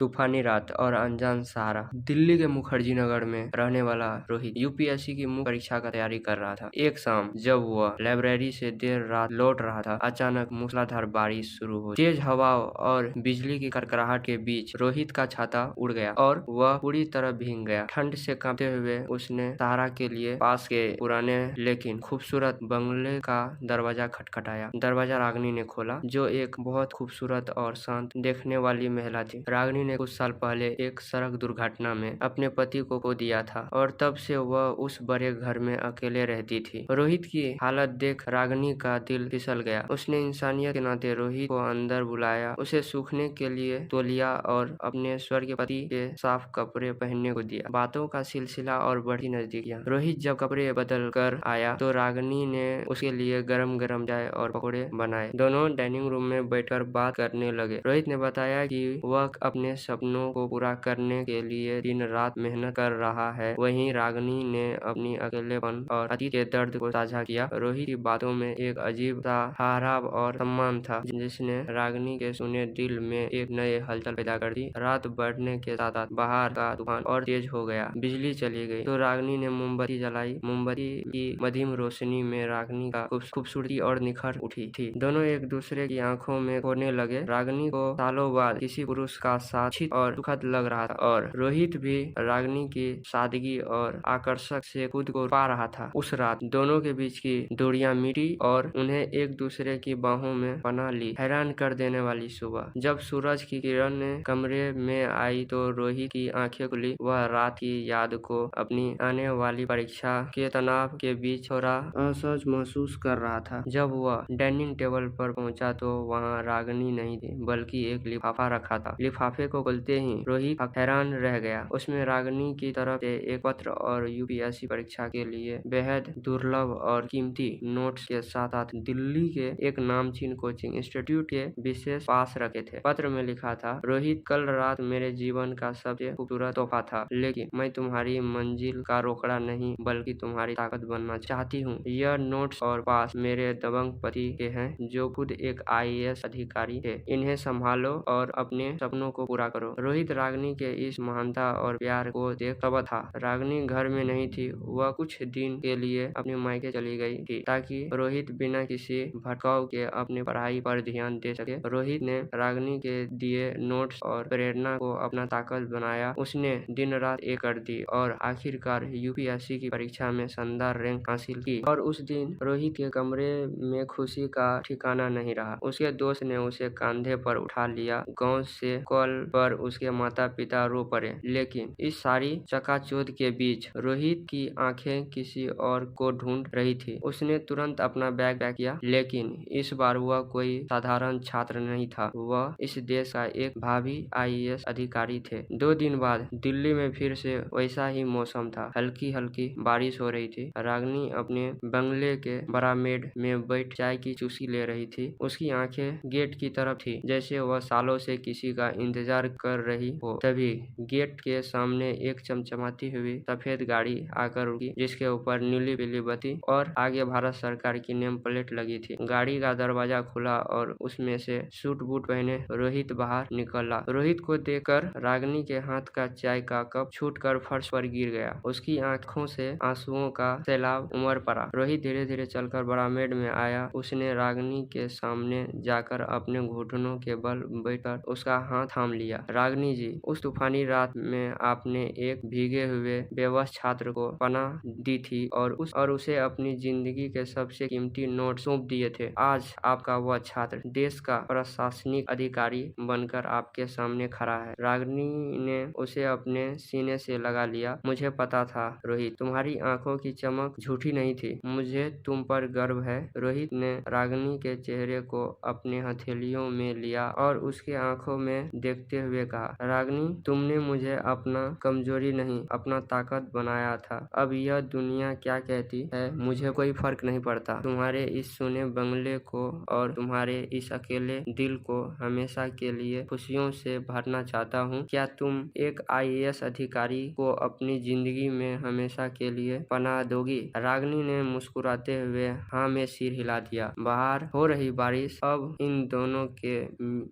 तूफानी रात और अनजान सहारा। दिल्ली के मुखर्जी नगर में रहने वाला रोहित यूपीएससी की मुख्य परीक्षा का तैयारी कर रहा था। एक शाम जब वह लाइब्रेरी से देर रात लौट रहा था, अचानक मूसलाधार बारिश शुरू हुई। तेज हवा और बिजली की कड़कड़ाहट के बीच रोहित का छाता उड़ गया और वह पूरी तरह भीग गया। ठंड से कांपते हुए उसने सहारा के लिए पास के पुराने लेकिन खूबसूरत बंगले का दरवाजा खटखटाया। दरवाजा रागिनी ने खोला, जो एक बहुत खूबसूरत और शांत देखने वाली महिला थी। रागिनी ने कुछ साल पहले एक सड़क दुर्घटना में अपने पति को खो दिया था और तब से वह उस बड़े घर में अकेले रहती थी। रोहित की हालत देख रागिनी का दिल फिसल गया। उसने इंसानियत के नाते रोहित को अंदर बुलाया, उसे सूखने के लिए तौलिया और अपने स्वर्गीय पति के साफ कपड़े पहनने को दिया। बातों का सिलसिला और बढ़ी नजदीकियां। रोहित जब कपड़े बदल कर आया तो रागिनी ने उसके लिए गरम गरम चाय और पकौड़े बनाए। दोनों डाइनिंग रूम में बैठकर बात करने लगे। रोहित ने बताया कि वह अपने सपनों को पूरा करने के लिए दिन रात मेहनत कर रहा है। वहीं रागिनी ने अपनी अकेलेपन और अतीत के दर्द को साझा किया। रोहित की बातों में एक अजीब सा ठहराव और सम्मान था, जिसने रागिनी के सुने दिल में एक नए हलचल पैदा कर दी। रात बढ़ने के साथ साथ बाहर का तूफान और तेज हो गया। बिजली चली गई तो रागिनी ने मोमबत्ती जलाई। मोमबत्ती की मध्यम रोशनी में रागिनी का खूबसूरती और निखर उठी थी। दोनों एक दूसरे की आंखों में खोने लगे। रागिनी को सालों बाद किसी पुरुष का साथ और सुखद लग रहा था और रोहित भी रागिनी की सादगी और आकर्षक से खुद को पा रहा था। उस रात दोनों के बीच की दूरियां मिटी और उन्हें एक दूसरे की बाहों में पनाह ली। हैरान कर देने वाली सुबह जब सूरज की किरण ने कमरे में आई तो रोहित की आंखें खुली। वह रात की याद को, अपनी आने वाली परीक्षा के तनाव के बीच थोड़ा असहज महसूस कर रहा था। जब वह डाइनिंग टेबल पर पहुंचा तो वहां रागिनी नहीं थी, बल्कि एक लिफाफा रखा था। लिफाफे को खोलते ही रोहित हैरान रह गया। उसमें रागिनी की तरफ से एक पत्र और यूपीएससी परीक्षा के लिए बेहद दुर्लभ और कीमती नोट्स के साथ साथ दिल्ली के एक नामचीन कोचिंग इंस्टीट्यूट के विशेष पास रखे थे। पत्र में लिखा था, रोहित, कल रात मेरे जीवन का सबसे खूबसूरत तोहफा था, लेकिन मैं तुम्हारी मंजिल का रोकड़ा नहीं बल्कि तुम्हारी ताकत बनना चाहती हूँ। यह नोट्स और पास मेरे दबंग पति के हैं, जो खुद एक आईएएस अधिकारी थे। इन्हें संभालो और अपने सपनों को पूरा करो। रोहित रागिनी के इस महानता और प्यार को देख स्तब्ध था। रागिनी घर में नहीं थी। वह कुछ दिन के लिए अपने मायके चली गई थी ताकि रोहित बिना किसी भटकाव के अपने पढ़ाई पर ध्यान दे सके। रोहित ने रागिनी के दिए नोट्स और प्रेरणा को अपना ताकत बनाया। उसने दिन रात एक कर दी और आखिरकार यूपीएससी की परीक्षा में शानदार रैंक हासिल की। और उस दिन रोहित के कमरे में खुशी का ठिकाना नहीं रहा। उसके दोस्त ने उसे कंधे पर उठा लिया। गांव से कॉल पर उसके माता पिता रो पड़े। लेकिन इस सारी चकाचौंध के बीच रोहित की आंखें किसी और को ढूंढ रही थी। उसने तुरंत अपना बैग पैक किया, लेकिन इस बार वह कोई साधारण छात्र नहीं था। वह इस देश का एक भावी आईएएस अधिकारी थे। 2 दिन बाद दिल्ली में फिर से वैसा ही मौसम था। हल्की हल्की बारिश हो रही थी। रागिनी अपने बंगले के बरामदे में बैठ चाय की चुस्की ले रही थी। उसकी आंखें गेट की तरफ थी, जैसे वह सालों से किसी का इंतजार कर रही हो। तभी गेट के सामने एक चमचमाती हुई सफेद गाड़ी आकर रुकी, जिसके ऊपर नीली पीली बत्ती और आगे भारत सरकार की नेम प्लेट लगी थी। गाड़ी का दरवाजा खुला और उसमें से सूट बूट पहने रोहित बाहर निकला। रोहित को देखकर रागिनी के हाथ का चाय का कप छूटकर फर्श पर गिर गया। उसकी आंखों से आंसुओं का सैलाब उमड़ पड़ा। रोहित धीरे धीरे चलकर बरामदे में आया। उसने रागिनी के सामने जाकर अपने घुटनों के बल बैठकर उसका हाथ थाम लिया। रागिनी जी, उस तूफानी रात में आपने एक भीगे हुए बेबस छात्र को पनाह दी थी और उसे अपनी जिंदगी के सबसे कीमती नोट सौंप दिए थे। आज आपका वह छात्र देश का प्रशासनिक अधिकारी बनकर आपके सामने खड़ा है। रागिनी ने उसे अपने सीने से लगा लिया। मुझे पता था रोहित, तुम्हारी आंखों की चमक झूठी नहीं थी। मुझे तुम पर गर्व है। रोहित ने रागिनी के चेहरे को अपने हथेलियों में लिया और उसके आंखों में देखते हुए कहा, रागिनी, तुमने मुझे अपना कमजोरी नहीं, अपना ताकत बनाया था। अब यह दुनिया क्या कहती है, मुझे कोई फर्क नहीं पड़ता। तुम्हारे इस सोने बंगले को और तुम्हारे इस अकेले दिल को हमेशा के लिए खुशियों से भरना चाहता हूँ। क्या तुम एक आईएएस अधिकारी को अपनी जिंदगी में हमेशा के लिए पनाह दोगी? रागिनी ने मुस्कुराते हुए हाँ में सिर हिला दिया। बाहर हो रही बारिश अब इन दोनों के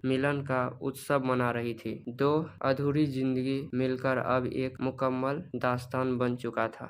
मिलन का उत्सव मना रही थी। दो अधूरी जिंदगी मिलकर अब एक मुकम्मल दास्तान बन चुका था।